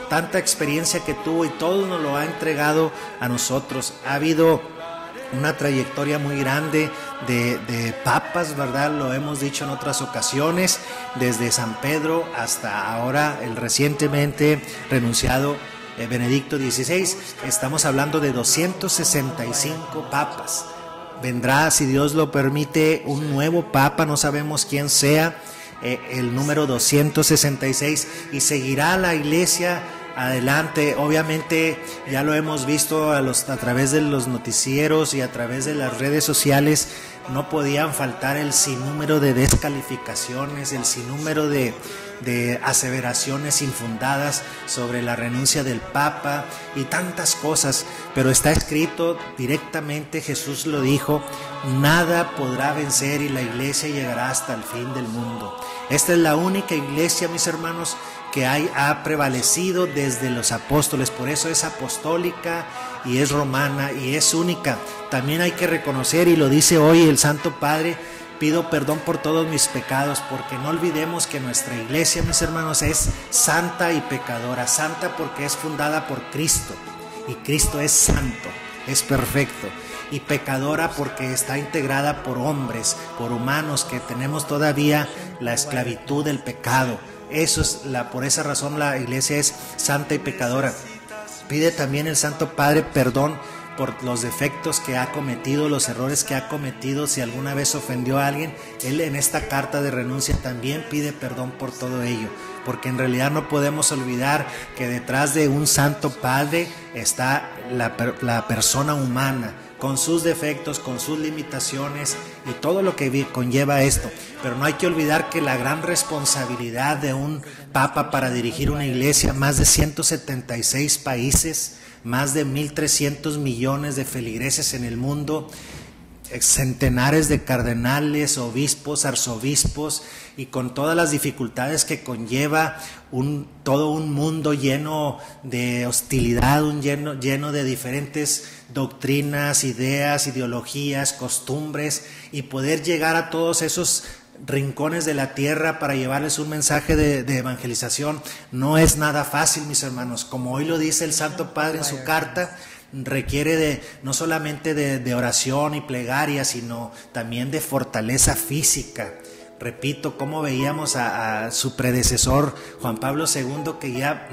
tanta experiencia que tuvo, y todo nos lo ha entregado a nosotros. Ha habido una trayectoria muy grande de papas, ¿verdad? Lo hemos dicho en otras ocasiones, desde San Pedro hasta ahora el recientemente renunciado Benedicto XVI. Estamos hablando de 265 papas. Vendrá, si Dios lo permite, un nuevo papa, no sabemos quién sea, el número 266, y seguirá la iglesia adelante. Obviamente ya lo hemos visto a través de los noticieros y a través de las redes sociales. No podían faltar el sinnúmero de descalificaciones, el sinnúmero de aseveraciones infundadas sobre la renuncia del Papa y tantas cosas, pero está escrito directamente, Jesús lo dijo: nada podrá vencer, y la iglesia llegará hasta el fin del mundo. Esta es la única iglesia, mis hermanos, que ha prevalecido desde los apóstoles. Por eso es apostólica y es romana y es única. También hay que reconocer, y lo dice hoy el Santo Padre: pido perdón por todos mis pecados, porque no olvidemos que nuestra iglesia, mis hermanos, es santa y pecadora. Santa porque es fundada por Cristo, y Cristo es santo, es perfecto. Y pecadora porque está integrada por hombres, por humanos que tenemos todavía la esclavitud del pecado. Por esa razón la iglesia es santa y pecadora. Pide también el Santo Padre perdón por los defectos que ha cometido, los errores que ha cometido. Si alguna vez ofendió a alguien, él en esta carta de renuncia también pide perdón por todo ello, porque en realidad no podemos olvidar que detrás de un Santo Padre está la persona humana, con sus defectos, con sus limitaciones y todo lo que conlleva esto. Pero no hay que olvidar que la gran responsabilidad de un papa para dirigir una iglesia, más de 176 países, más de 1.300 millones de feligreses en el mundo, centenares de cardenales, obispos, arzobispos, y con todas las dificultades que conlleva todo un mundo lleno de hostilidad, lleno de diferentes doctrinas, ideas, ideologías, costumbres, y poder llegar a todos esos rincones de la tierra para llevarles un mensaje de evangelización no es nada fácil, mis hermanos. Como hoy lo dice el Santo Padre en su carta, requiere no solamente de oración y plegaria, sino también de fortaleza física. repito, cómo veíamos a su predecesor Juan Pablo II, que ya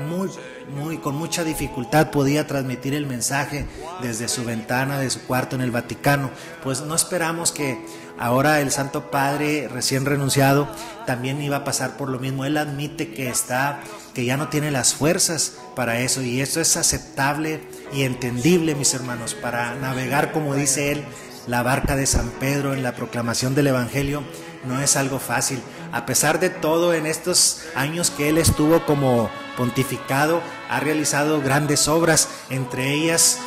con mucha dificultad podía transmitir el mensaje desde su ventana de su cuarto en el Vaticano. Pues no esperamos que ahora el Santo Padre recién renunciado también iba a pasar por lo mismo. Él admite que ya no tiene las fuerzas para eso, y eso es aceptable y entendible, mis hermanos, para navegar, como dice él, la barca de San Pedro en la proclamación del Evangelio. No es algo fácil. A pesar de todo, en estos años que él estuvo como pontificado, ha realizado grandes obras, entre ellas,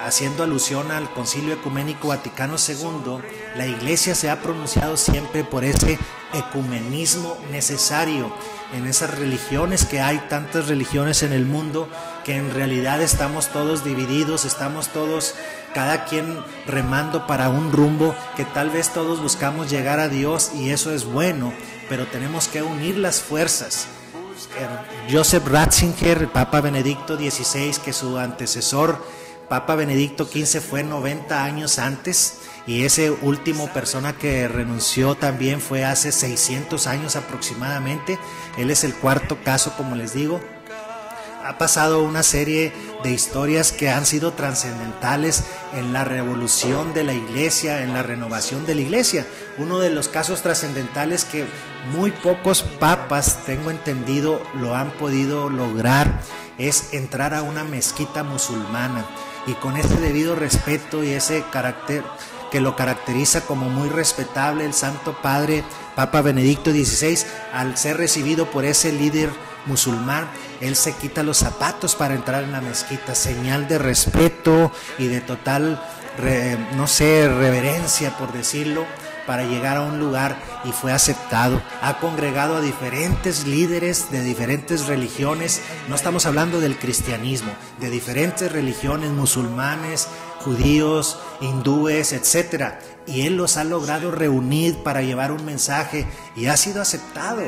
haciendo alusión al Concilio Ecuménico Vaticano II, la Iglesia se ha pronunciado siempre por ese ecumenismo necesario en esas religiones, que hay tantas religiones en el mundo, que en realidad estamos todos divididos, estamos todos, cada quien remando para un rumbo, que tal vez todos buscamos llegar a Dios, y eso es bueno, pero tenemos que unir las fuerzas. Joseph Ratzinger, el Papa Benedicto XVI, que su antecesor Papa Benedicto XV fue 90 años antes, y ese último persona que renunció también fue hace 600 años aproximadamente. Él es el cuarto caso, como les digo. Ha pasado una serie de historias que han sido trascendentales en la revolución de la Iglesia, en la renovación de la Iglesia. Uno de los casos trascendentales que muy pocos papas, tengo entendido, lo han podido lograr, es entrar a una mezquita musulmana, y con ese debido respeto y ese carácter que lo caracteriza como muy respetable, el Santo Padre Papa Benedicto XVI, al ser recibido por ese líder musulmán, él se quita los zapatos para entrar en la mezquita, señal de respeto y de total, reverencia, por decirlo, para llegar a un lugar, y fue aceptado. Ha congregado a diferentes líderes de diferentes religiones, no estamos hablando del cristianismo, de diferentes religiones, musulmanes, judíos, hindúes, etcétera, y él los ha logrado reunir para llevar un mensaje, y ha sido aceptado.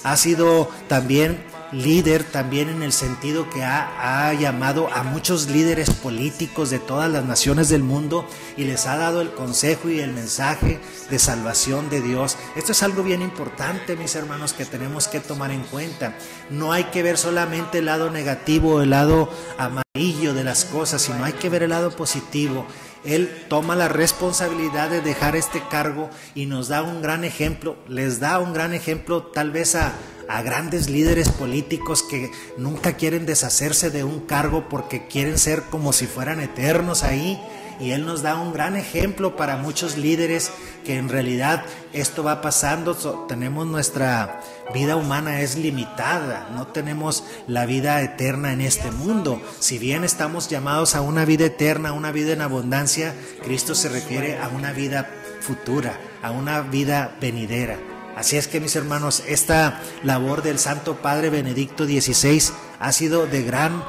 Ha sido también líder, también en el sentido que ha llamado a muchos líderes políticos de todas las naciones del mundo, y les ha dado el consejo y el mensaje de salvación de Dios. Esto es algo bien importante, mis hermanos, que tenemos que tomar en cuenta. No hay que ver solamente el lado negativo, el lado amarillo de las cosas, sino hay que ver el lado positivo. Él toma la responsabilidad de dejar este cargo y nos da un gran ejemplo, les da un gran ejemplo tal vez a grandes líderes políticos que nunca quieren deshacerse de un cargo porque quieren ser como si fueran eternos ahí. Y él nos da un gran ejemplo para muchos líderes que en realidad esto va pasando. Tenemos nuestra vida humana, es limitada, no tenemos la vida eterna en este mundo. Si bien estamos llamados a una vida eterna, a una vida en abundancia, Cristo se refiere a una vida futura, a una vida venidera. Así es que, mis hermanos, esta labor del Santo Padre Benedicto XVI ha sido de gran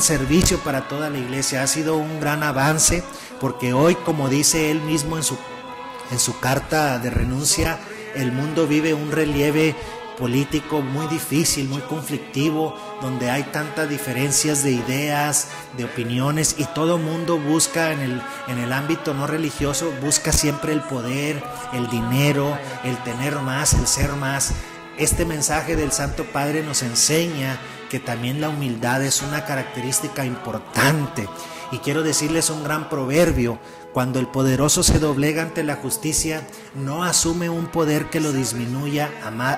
servicio para toda la Iglesia, ha sido un gran avance, porque hoy, como dice él mismo en su carta de renuncia, el mundo vive un relieve político muy difícil, muy conflictivo, donde hay tantas diferencias de ideas, de opiniones, y todo mundo busca en el ámbito no religioso, busca siempre el poder, el dinero, el tener más, el ser más. Este mensaje del Santo Padre nos enseña que también la humildad es una característica importante. Y quiero decirles un gran proverbio: cuando el poderoso se doblega ante la justicia, no asume un poder que lo disminuya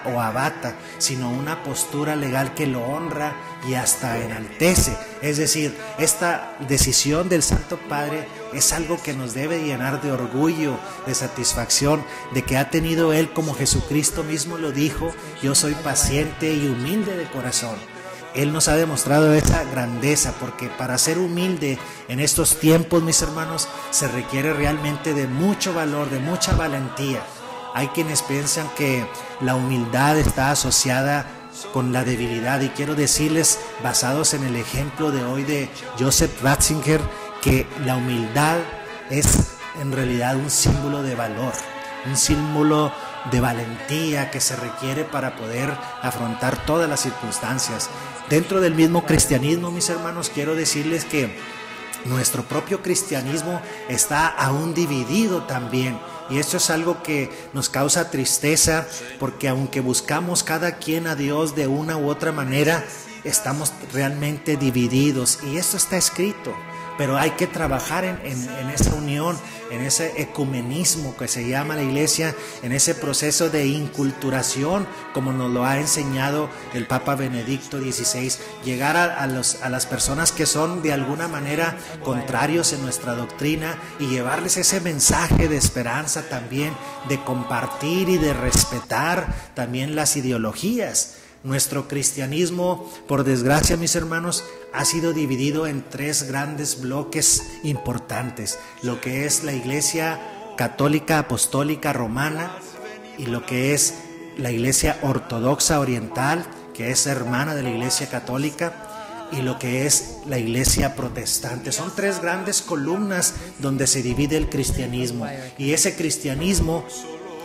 o abata, sino una postura legal que lo honra y hasta enaltece. Es decir, esta decisión del Santo Padre es algo que nos debe llenar de orgullo, de satisfacción, de que ha tenido él, como Jesucristo mismo lo dijo: yo soy paciente y humilde de corazón. Él nos ha demostrado esa grandeza, porque para ser humilde en estos tiempos, mis hermanos, se requiere realmente de mucho valor, de mucha valentía. Hay quienes piensan que la humildad está asociada con la debilidad, y quiero decirles, basados en el ejemplo de hoy de Joseph Ratzinger, que la humildad es en realidad un símbolo de valor, un símbolo de valentía que se requiere para poder afrontar todas las circunstancias. Dentro del mismo cristianismo, mis hermanos, quiero decirles que nuestro propio cristianismo está aún dividido también. Y esto es algo que nos causa tristeza, porque aunque buscamos cada quien a Dios de una u otra manera, estamos realmente divididos. Y esto está escrito. Pero hay que trabajar en esa unión, en ese ecumenismo que se llama la iglesia, en ese proceso de inculturación, como nos lo ha enseñado el Papa Benedicto XVI, llegar a las personas que son de alguna manera contrarios en nuestra doctrina y llevarles ese mensaje de esperanza también, de compartir y de respetar también las ideologías. Nuestro cristianismo, por desgracia, mis hermanos, ha sido dividido en tres grandes bloques importantes: lo que es la Iglesia Católica Apostólica Romana, y lo que es la Iglesia Ortodoxa Oriental, que es hermana de la Iglesia Católica, y lo que es la Iglesia Protestante. Son tres grandes columnas donde se divide el cristianismo, y ese cristianismo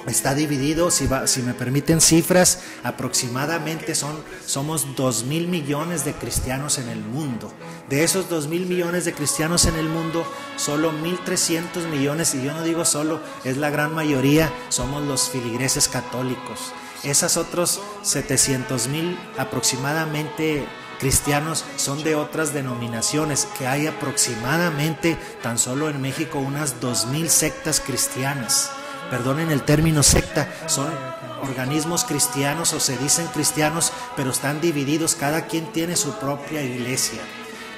está dividido, si me permiten cifras, aproximadamente somos 2.000 millones de cristianos en el mundo. De esos 2.000 millones de cristianos en el mundo, solo 1.300 millones, y yo no digo solo, es la gran mayoría, somos los feligreses católicos. Esos otros 700.000 aproximadamente cristianos son de otras denominaciones, que hay aproximadamente, tan solo en México, unas 2.000 sectas cristianas. Perdonen el término secta, son organismos cristianos o se dicen cristianos, pero están divididos, cada quien tiene su propia iglesia.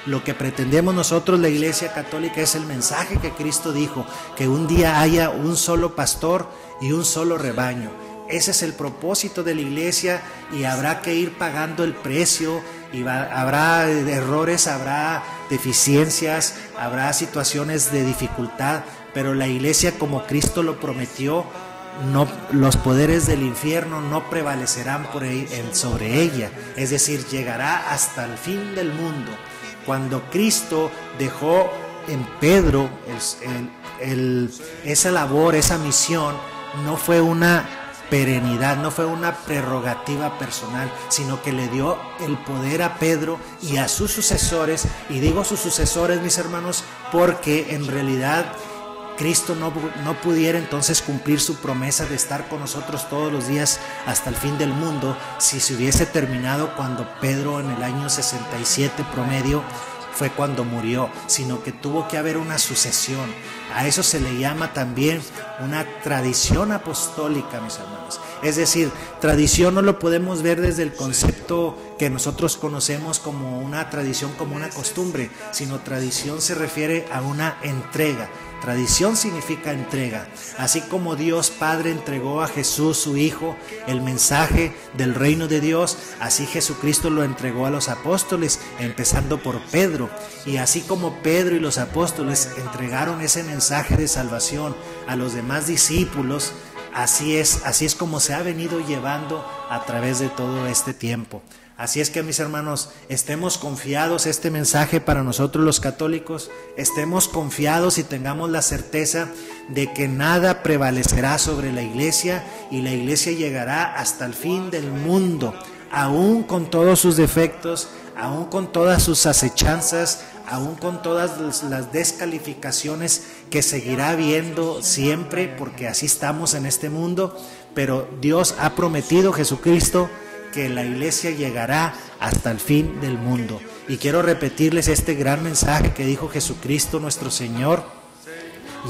Lo que pretendemos nosotros, la Iglesia Católica, es el mensaje que Cristo dijo, que un día haya un solo pastor y un solo rebaño. Ese es el propósito de la iglesia, y habrá que ir pagando el precio, y habrá errores, habrá deficiencias, habrá situaciones de dificultad, pero la iglesia, como Cristo lo prometió, los poderes del infierno no prevalecerán sobre ella. Es decir, llegará hasta el fin del mundo. Cuando Cristo dejó en Pedro esa labor, esa misión, no fue una perenidad, no fue una prerrogativa personal, sino que le dio el poder a Pedro y a sus sucesores. Y digo sus sucesores, mis hermanos, porque en realidad Cristo no pudiera entonces cumplir su promesa de estar con nosotros todos los días hasta el fin del mundo si se hubiese terminado cuando Pedro, en el año 67 promedio, fue cuando murió, sino que tuvo que haber una sucesión. A eso se le llama también una tradición apostólica, mis hermanos. Es decir, tradición no lo podemos ver desde el concepto que nosotros conocemos como una tradición, como una costumbre, sino tradición se refiere a una entrega. Tradición significa entrega. Así como Dios Padre entregó a Jesús, su Hijo, el mensaje del reino de Dios, así Jesucristo lo entregó a los apóstoles, empezando por Pedro. Y así como Pedro y los apóstoles entregaron ese mensaje de salvación a los demás discípulos, así es como se ha venido llevando a través de todo este tiempo. Así es que, mis hermanos, estemos confiados, este mensaje para nosotros los católicos, estemos confiados y tengamos la certeza de que nada prevalecerá sobre la iglesia, y la iglesia llegará hasta el fin del mundo, aún con todos sus defectos, aún con todas sus acechanzas, aún con todas las descalificaciones que seguirá habiendo siempre, porque así estamos en este mundo. Pero Dios ha prometido, Jesucristo, que la iglesia llegará hasta el fin del mundo. Y quiero repetirles este gran mensaje que dijo Jesucristo nuestro Señor,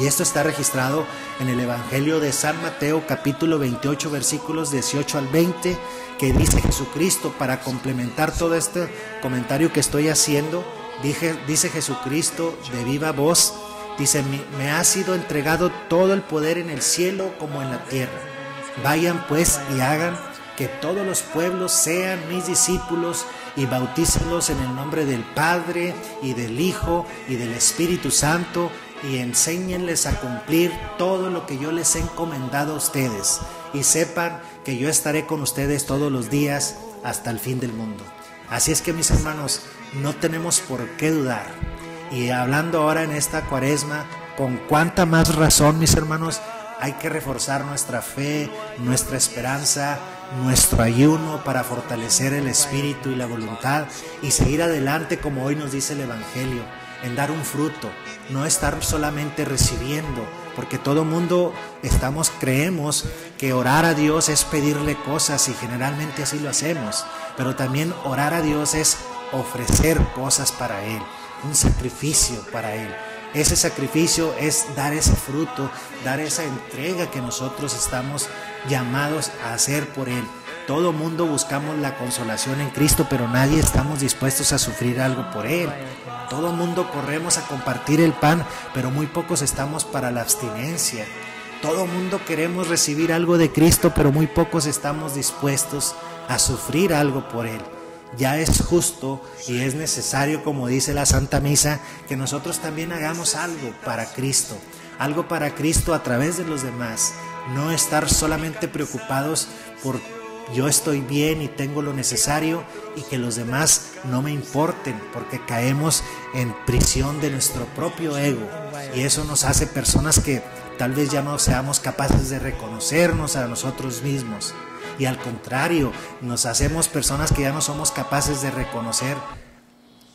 y esto está registrado en el Evangelio de San Mateo, capítulo 28, versículos 18 al 20, que dice Jesucristo, para complementar todo este comentario que estoy haciendo, dice Jesucristo de viva voz, dice: me ha sido entregado todo el poder en el cielo como en la tierra. Vayan pues y hagan que todos los pueblos sean mis discípulos, y bautícenlos en el nombre del Padre y del Hijo y del Espíritu Santo, y enséñenles a cumplir todo lo que yo les he encomendado a ustedes, y sepan que yo estaré con ustedes todos los días hasta el fin del mundo. Así es que, mis hermanos, no tenemos por qué dudar. Y hablando ahora en esta Cuaresma, con cuánta más razón, mis hermanos, hay que reforzar nuestra fe, nuestra esperanza, nuestro ayuno para fortalecer el espíritu y la voluntad y seguir adelante, como hoy nos dice el Evangelio. en dar un fruto, no estar solamente recibiendo, porque todo mundo creemos que orar a Dios es pedirle cosas y generalmente así lo hacemos, pero también orar a Dios es ofrecer cosas para Él, un sacrificio para Él. Ese sacrificio es dar ese fruto, dar esa entrega que nosotros estamos llamados a hacer por Él. Todo mundo buscamos la consolación en Cristo, pero nadie estamos dispuestos a sufrir algo por Él. Todo mundo corremos a compartir el pan, pero muy pocos estamos para la abstinencia. Todo mundo queremos recibir algo de Cristo, pero muy pocos estamos dispuestos a sufrir algo por Él. Ya es justo y es necesario, como dice la Santa Misa, que nosotros también hagamos algo para Cristo a través de los demás. No estar solamente preocupados por yo estoy bien y tengo lo necesario y que los demás no me importen, porque caemos en prisión de nuestro propio ego y eso nos hace personas que tal vez ya no seamos capaces de reconocernos a nosotros mismos. Y al contrario, nos hacemos personas que ya no somos capaces de reconocer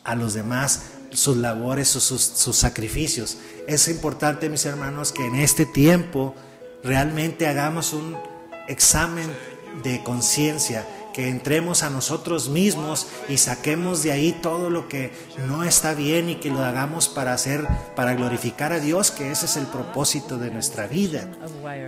a los demás sus labores o sus sacrificios. Es importante, mis hermanos, que en este tiempo realmente hagamos un examen de conciencia, que entremos a nosotros mismos y saquemos de ahí todo lo que no está bien y que lo hagamos para glorificar a Dios, que ese es el propósito de nuestra vida.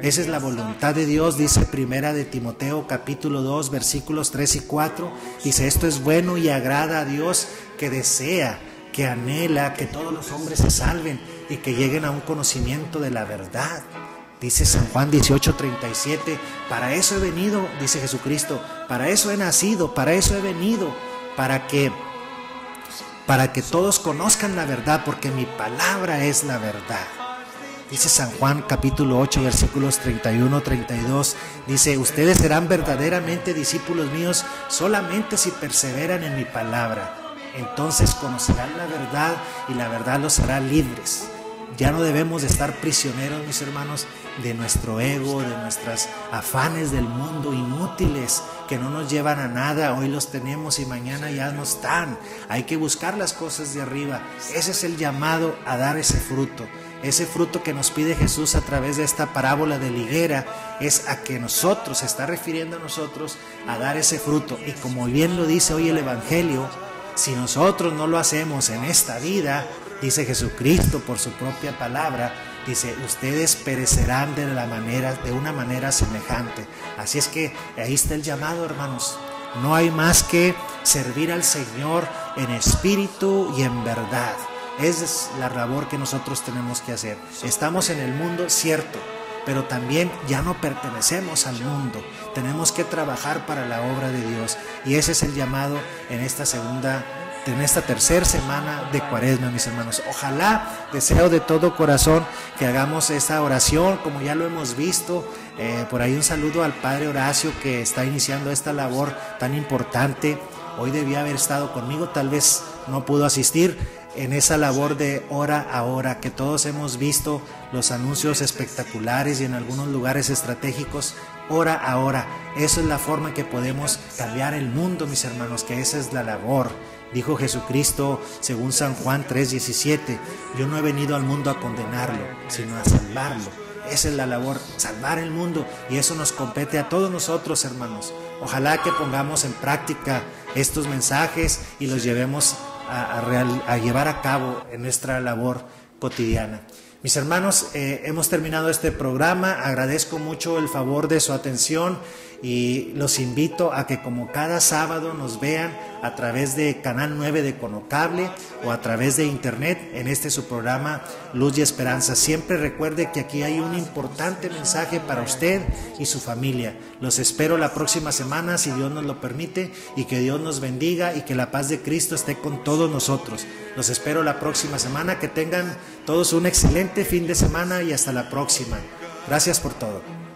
Esa es la voluntad de Dios, dice Primera de Timoteo capítulo 2 versículos 3 y 4, dice: esto es bueno y agrada a Dios, que desea, que anhela que todos los hombres se salven y que lleguen a un conocimiento de la verdad. Dice San Juan 18:37, para eso he venido, dice Jesucristo, para eso he nacido, para eso he venido, para que todos conozcan la verdad, porque mi palabra es la verdad. Dice San Juan capítulo 8 versículos 31-32, dice: ustedes serán verdaderamente discípulos míos solamente si perseveran en mi palabra. Entonces conocerán la verdad y la verdad los hará libres. Ya no debemos de estar prisioneros, mis hermanos, de nuestro ego, de nuestros afanes del mundo inútiles que no nos llevan a nada. Hoy los tenemos y mañana ya no están. Hay que buscar las cosas de arriba. Ese es el llamado a dar ese fruto que nos pide Jesús a través de esta parábola de la higuera, es a que nosotros, se está refiriendo a nosotros, a dar ese fruto. Y como bien lo dice hoy el Evangelio, si nosotros no lo hacemos en esta vida, dice Jesucristo por su propia palabra, dice: ustedes perecerán de una manera semejante. Así es que ahí está el llamado, hermanos. No hay más que servir al Señor en espíritu y en verdad. Esa es la labor que nosotros tenemos que hacer. Estamos en el mundo, cierto, pero también ya no pertenecemos al mundo. Tenemos que trabajar para la obra de Dios, y ese es el llamado en esta tercera semana de Cuaresma, mis hermanos. Ojalá, deseo de todo corazón que hagamos esta oración, como ya lo hemos visto. Por ahí un saludo al Padre Horacio, que está iniciando esta labor tan importante. Hoy debía haber estado conmigo, tal vez no pudo asistir en esa labor de hora a hora, que todos hemos visto los anuncios espectaculares y en algunos lugares estratégicos, hora a hora. Esa es la forma en que podemos cambiar el mundo, mis hermanos, que esa es la labor. Dijo Jesucristo, según San Juan 3:17, yo no he venido al mundo a condenarlo, sino a salvarlo. Esa es la labor, salvar el mundo, y eso nos compete a todos nosotros, hermanos. Ojalá que pongamos en práctica estos mensajes y los llevemos a llevar a cabo en nuestra labor cotidiana. Mis hermanos, hemos terminado este programa. Agradezco mucho el favor de su atención y los invito a que, como cada sábado, nos vean a través de Canal 9 de Conocable o a través de internet en su programa Luz y Esperanza. Siempre recuerde que aquí hay un importante mensaje para usted y su familia. Los espero la próxima semana, si Dios nos lo permite, y que Dios nos bendiga y que la paz de Cristo esté con todos nosotros. Los espero la próxima semana. Que tengan todos un excelente fin de semana y hasta la próxima. Gracias por todo.